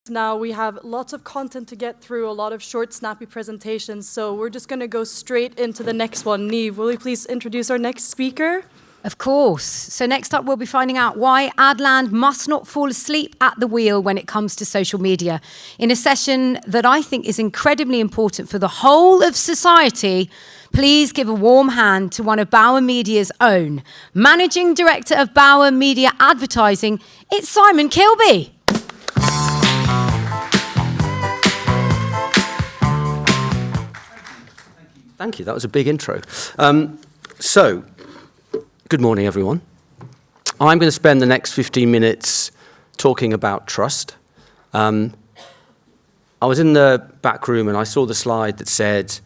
Now we have lots of content to get through, a lot of short, snappy presentations, so we're just going to go straight into the next one. Neve, will you please introduce our next speaker? Of course. So next up, we'll be finding out why Adland must not fall asleep at the wheel when it comes to social media, in a session that I think is incredibly important for the whole of society. Please give a warm hand to one of Bauer Media's own, Managing Director of Bauer Media Advertising. It's Simon Kilby. Thank you. That was a big intro. Good morning, everyone. I'm going to spend the next 15 minutes talking about trust. I was in the back room and I saw the slide that said,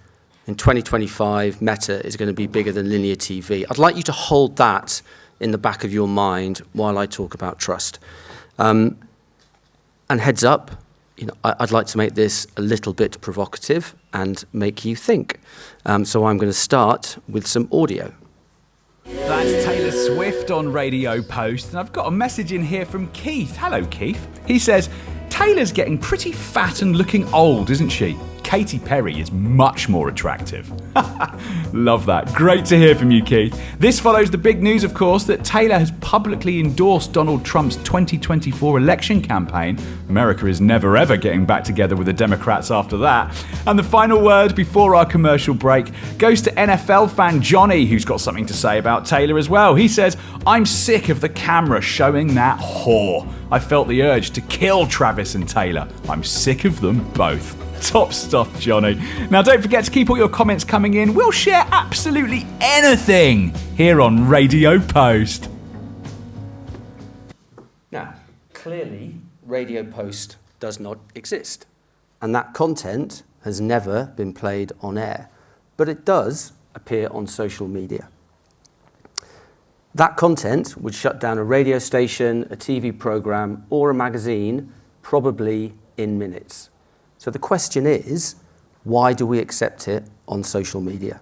in 2025, Meta is going to be bigger than linear TV. I'd like you to hold that in the back of your mind while I talk about trust. And heads up, I'd like to make this a little bit provocative and make you think. So I'm going to start with some audio. That's Taylor Swift on Radio Post, and I've got a message in here from Keith. Hello, Keith. He says, Taylor's getting pretty fat and looking old, isn't she? Katy Perry is much more attractive. Love that. Great to hear from you, Keith. This follows the big news, of course, that Taylor has publicly endorsed Donald Trump's 2024 election campaign. America is never ever getting back together with the Democrats after that. And the final word before our commercial break goes to NFL fan Johnny, who's got something to say about Taylor as well. He says, I'm sick of the camera showing that whore. I felt the urge to kill Travis and Taylor. I'm sick of them both. Top stuff, Johnny. Now, don't forget to keep all your comments coming in. We'll share absolutely anything here on Radio Post. Now, clearly, Radio Post does not exist, and that content has never been played on air, but it does appear on social media. That content would shut down a radio station, a TV program, or a magazine, probably in minutes. So the question is, why do we accept it on social media?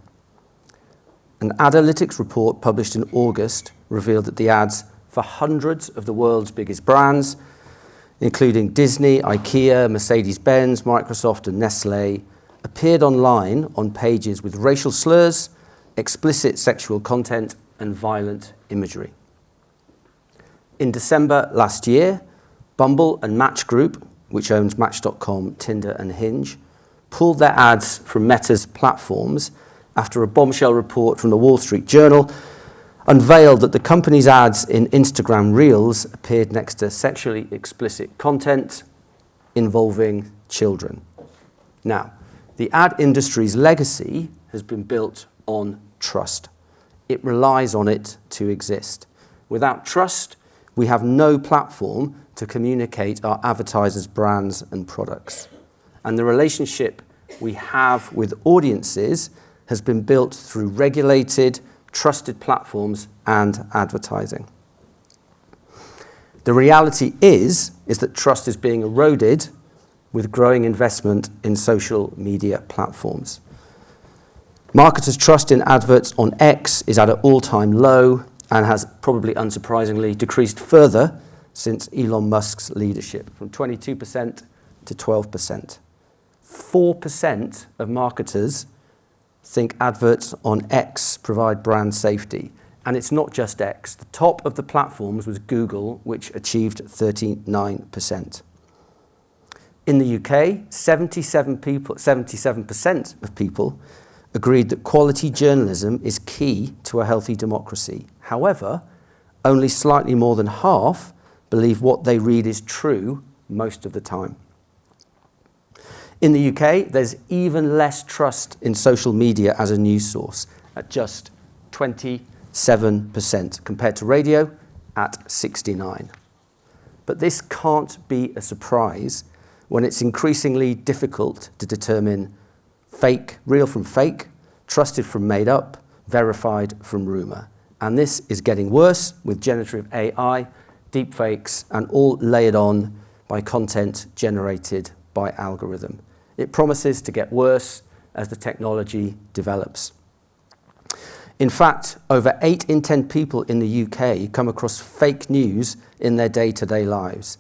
An Adalytics report published in August revealed that the ads for hundreds of the world's biggest brands, including Disney, IKEA, Mercedes-Benz, Microsoft, and Nestlé, appeared online on pages with racial slurs, explicit sexual content, and violent imagery. In December last year, Bumble and Match Group, which owns Match.com, Tinder, and Hinge, pulled their ads from Meta's platforms after a bombshell report from the Wall Street Journal unveiled that the company's ads in Instagram Reels appeared next to sexually explicit content involving children. Now, the ad industry's legacy has been built on trust. It relies on it to exist. Without trust, we have no platform to communicate our advertisers' brands and products. And the relationship we have with audiences has been built through regulated, trusted platforms and advertising. The reality is that trust is being eroded with growing investment in social media platforms. Marketers' trust in adverts on X is at an all-time low and has probably unsurprisingly decreased further since Elon Musk's leadership, from 22% to 12%. 4% of marketers think adverts on X provide brand safety. And it's not just X. The top of the platforms was Google, which achieved 39%. In the UK, 77% of people agreed that quality journalism is key to a healthy democracy. However, only slightly more than half believe what they read is true most of the time. In the UK, there's even less trust in social media as a news source, at just 27%, compared to radio at 69%. But this can't be a surprise when it's increasingly difficult to determine real from fake, trusted from made up, verified from rumor. And this is getting worse with generative AI, deepfakes, and all layered on by content generated by algorithm. It promises to get worse as the technology develops. In fact, over 8 in 10 people in the UK come across fake news in their day-to-day lives.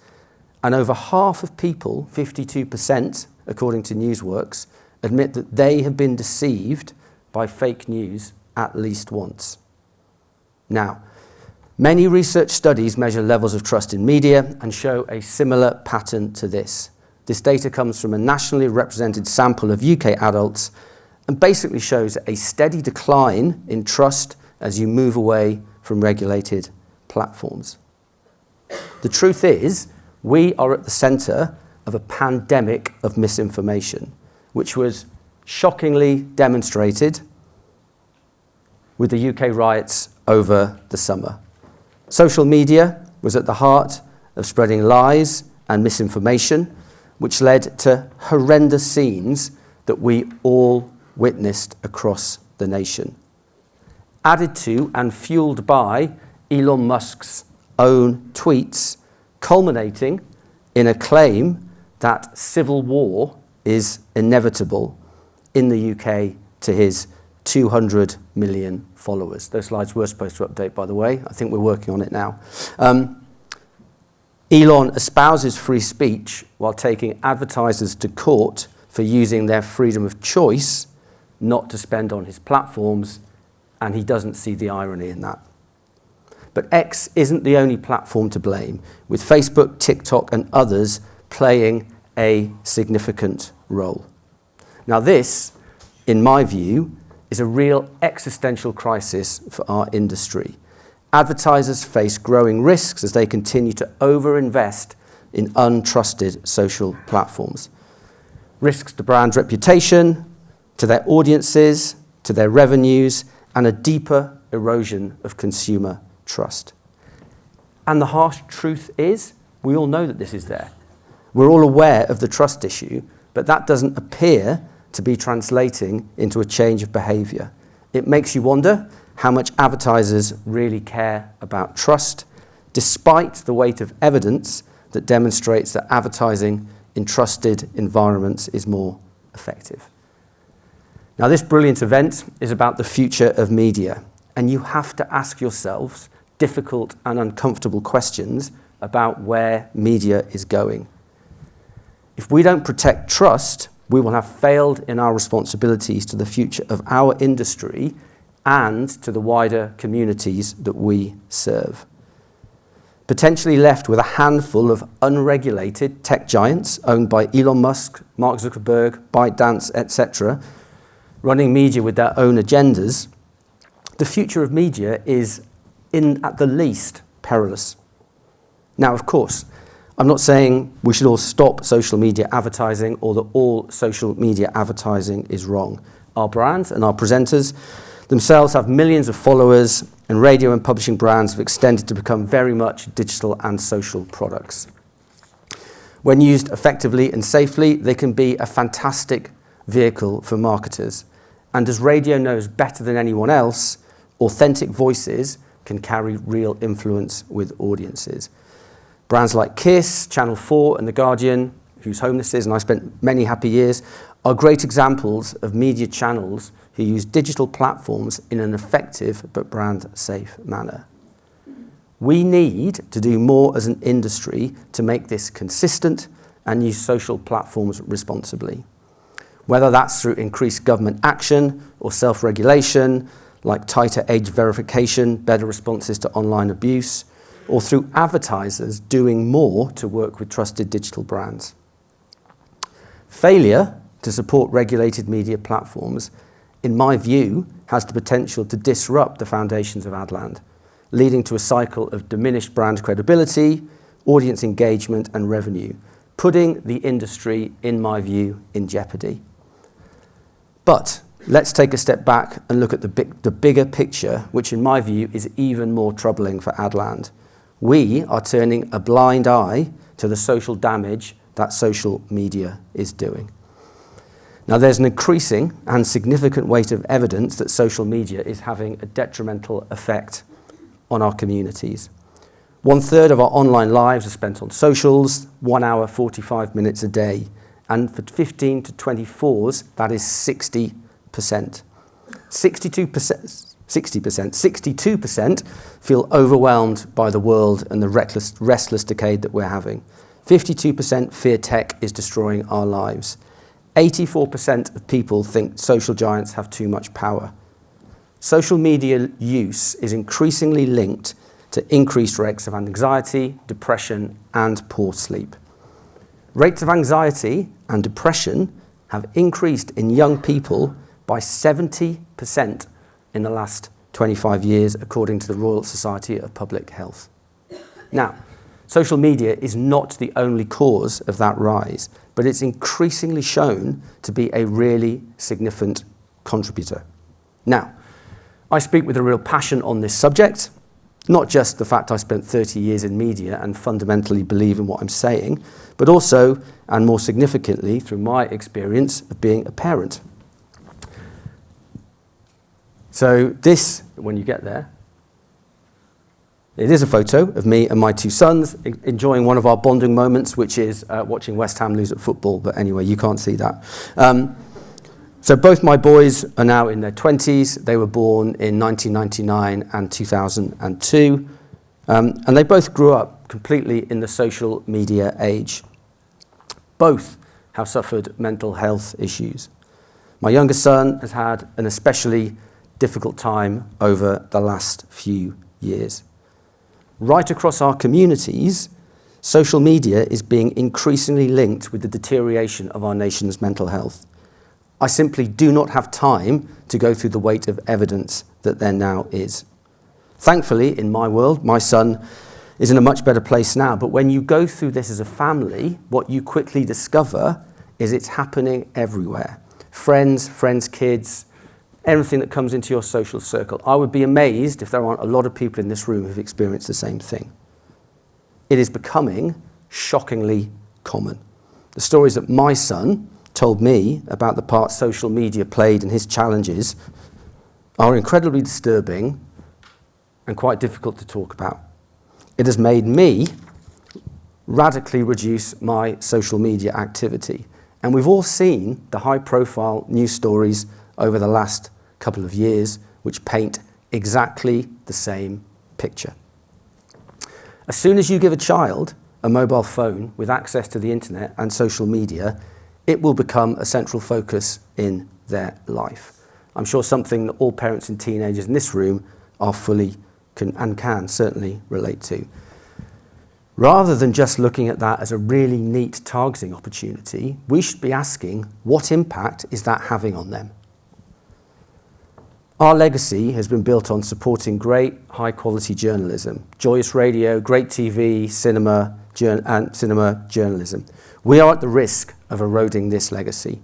And over half of people, 52%, according to Newsworks, admit that they have been deceived by fake news at least once. Now, many research studies measure levels of trust in media and show a similar pattern to this. This data comes from a nationally represented sample of UK adults and basically shows a steady decline in trust as you move away from regulated platforms. The truth is, we are at the centre of a pandemic of misinformation, which was shockingly demonstrated with the UK riots over the summer. Social media was at the heart of spreading lies and misinformation, which led to horrendous scenes that we all witnessed across the nation. Added to and fueled by Elon Musk's own tweets, culminating in a claim that civil war is inevitable in the UK to his 200 million followers. Those slides were supposed to update, by the way. I think we're working on it now. Elon espouses free speech while taking advertisers to court for using their freedom of choice not to spend on his platforms, and he doesn't see the irony in that. But X isn't the only platform to blame, with Facebook, TikTok, and others playing a significant role. Now this, in my view, is a real existential crisis for our industry. Advertisers face growing risks as they continue to overinvest in untrusted social platforms. Risks to brand reputation, to their audiences, to their revenues, and a deeper erosion of consumer trust. And the harsh truth is, we all know that this is there. We're all aware of the trust issue, but that doesn't appear to be translating into a change of behaviour. It makes you wonder how much advertisers really care about trust, despite the weight of evidence that demonstrates that advertising in trusted environments is more effective. Now, this brilliant event is about the future of media, and you have to ask yourselves difficult and uncomfortable questions about where media is going. If we don't protect trust, we will have failed in our responsibilities to the future of our industry and to the wider communities that we serve. Potentially left with a handful of unregulated tech giants owned by Elon Musk, Mark Zuckerberg, ByteDance, etc., running media with their own agendas, the future of media is, at the least, perilous. Now, of course, I'm not saying we should all stop social media advertising or that all social media advertising is wrong. Our brands and our presenters themselves have millions of followers, and radio and publishing brands have extended to become very much digital and social products. When used effectively and safely, they can be a fantastic vehicle for marketers. And as radio knows better than anyone else, authentic voices can carry real influence with audiences. Brands like Kiss, Channel 4 and The Guardian, whose home this is, and I spent many happy years, are great examples of media channels who use digital platforms in an effective but brand-safe manner. We need to do more as an industry to make this consistent and use social platforms responsibly. Whether that's through increased government action or self-regulation, like tighter age verification, better responses to online abuse, or through advertisers doing more to work with trusted digital brands. Failure to support regulated media platforms, in my view, has the potential to disrupt the foundations of Adland, leading to a cycle of diminished brand credibility, audience engagement and revenue, putting the industry, in my view, in jeopardy. But let's take a step back and look at the bigger picture, which in my view is even more troubling for Adland. We are turning a blind eye to the social damage that social media is doing. Now, there's an increasing and significant weight of evidence that social media is having a detrimental effect on our communities. 1/3 of our online lives are spent on socials, 1 hour, 45 minutes a day. And for 15 to 24s, that is 60%. 62% feel overwhelmed by the world and the restless decade that we're having. 52% fear tech is destroying our lives. 84% of people think social giants have too much power. Social media use is increasingly linked to increased rates of anxiety, depression, and poor sleep. Rates of anxiety and depression have increased in young people by 70% in the last 25 years, according to the Royal Society of Public Health. Now, social media is not the only cause of that rise, but it's increasingly shown to be a really significant contributor. Now, I speak with a real passion on this subject, not just the fact I spent 30 years in media and fundamentally believe in what I'm saying, but also, and more significantly, through my experience of being a parent. So this, when you get there, it is a photo of me and my two sons enjoying one of our bonding moments, which is watching West Ham lose at football. But anyway, you can't see that. So both my boys are now in their 20s. They were born in 1999 and 2002. And they both grew up completely in the social media age. Both have suffered mental health issues. My younger son has had an especially difficult time over the last few years. Right across our communities, social media is being increasingly linked with the deterioration of our nation's mental health. I simply do not have time to go through the weight of evidence that there now is. Thankfully, in my world, my son is in a much better place now, but when you go through this as a family, what you quickly discover is it's happening everywhere. Friends, kids, everything that comes into your social circle. I would be amazed if there aren't a lot of people in this room who've experienced the same thing. It is becoming shockingly common. The stories that my son told me about the part social media played in his challenges are incredibly disturbing and quite difficult to talk about. It has made me radically reduce my social media activity. And we've all seen the high-profile news stories over the last couple of years, which paint exactly the same picture. As soon as you give a child a mobile phone with access to the internet and social media, it will become a central focus in their life. I'm sure something that all parents and teenagers in this room are fully can certainly relate to. Rather than just looking at that as a really neat targeting opportunity, we should be asking, what impact is that having on them? Our legacy has been built on supporting great, high-quality journalism, joyous radio, great TV, cinema journalism. We are at the risk of eroding this legacy.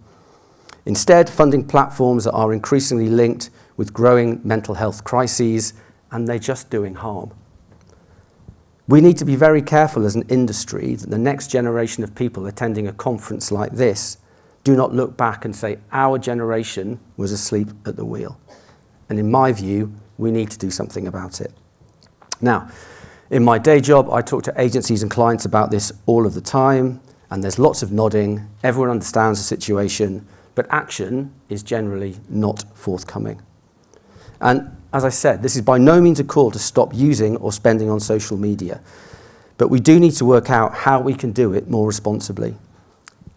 Instead, funding platforms that are increasingly linked with growing mental health crises, and they're just doing harm. We need to be very careful as an industry that the next generation of people attending a conference like this do not look back and say, our generation was asleep at the wheel. And in my view, we need to do something about it. Now, in my day job, I talk to agencies and clients about this all of the time, and there's lots of nodding. Everyone understands the situation, but action is generally not forthcoming. And as I said, this is by no means a call to stop using or spending on social media, but we do need to work out how we can do it more responsibly.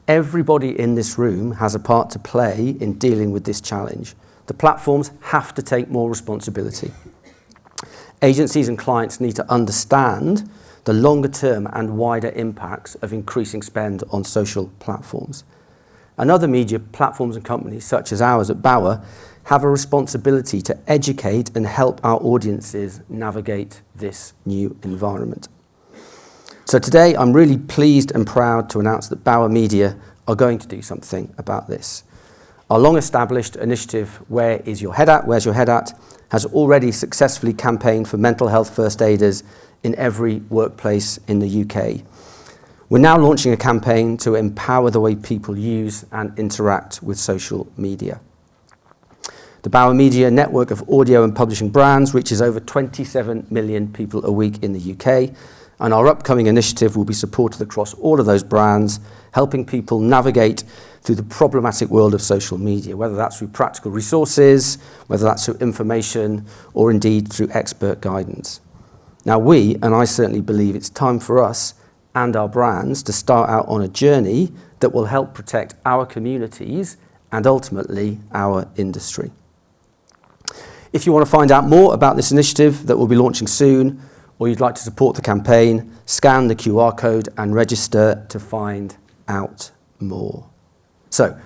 Everybody in this room has a part to play in dealing with this challenge. The platforms have to take more responsibility. Agencies and clients need to understand the longer term and wider impacts of increasing spend on social platforms. And other media platforms and companies, such as ours at Bauer, have a responsibility to educate and help our audiences navigate this new environment. So today, I'm really pleased and proud to announce that Bauer Media are going to do something about this. Our long-established initiative, Where Is Your Head At? Where's Your Head At? Has already successfully campaigned for mental health first aiders in every workplace in the UK. We're now launching a campaign to empower the way people use and interact with social media. The Bauer Media network of audio and publishing brands reaches over 27 million people a week in the UK, and our upcoming initiative will be supported across all of those brands, helping people navigate through the problematic world of social media, whether that's through practical resources, whether that's through information, or indeed through expert guidance. Now we, and I certainly believe it's time for us and our brands to start out on a journey that will help protect our communities and ultimately our industry. If you want to find out more about this initiative that we'll be launching soon, or you'd like to support the campaign, scan the QR code and register to find out more. So,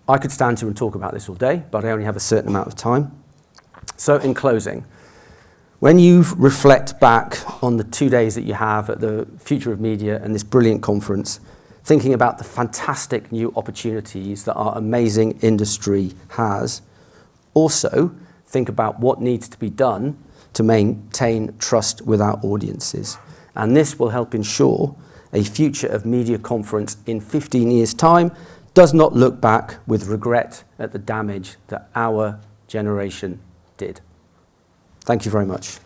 I could stand here and talk about this all day, but I only have a certain amount of time. So in closing, when you reflect back on the 2 days that you have at the Future of Media and this brilliant conference, thinking about the fantastic new opportunities that our amazing industry has, also think about what needs to be done to maintain trust with our audiences. And this will help ensure a Future of Media conference in 15 years' time does not look back with regret at the damage that our generation did. Thank you very much.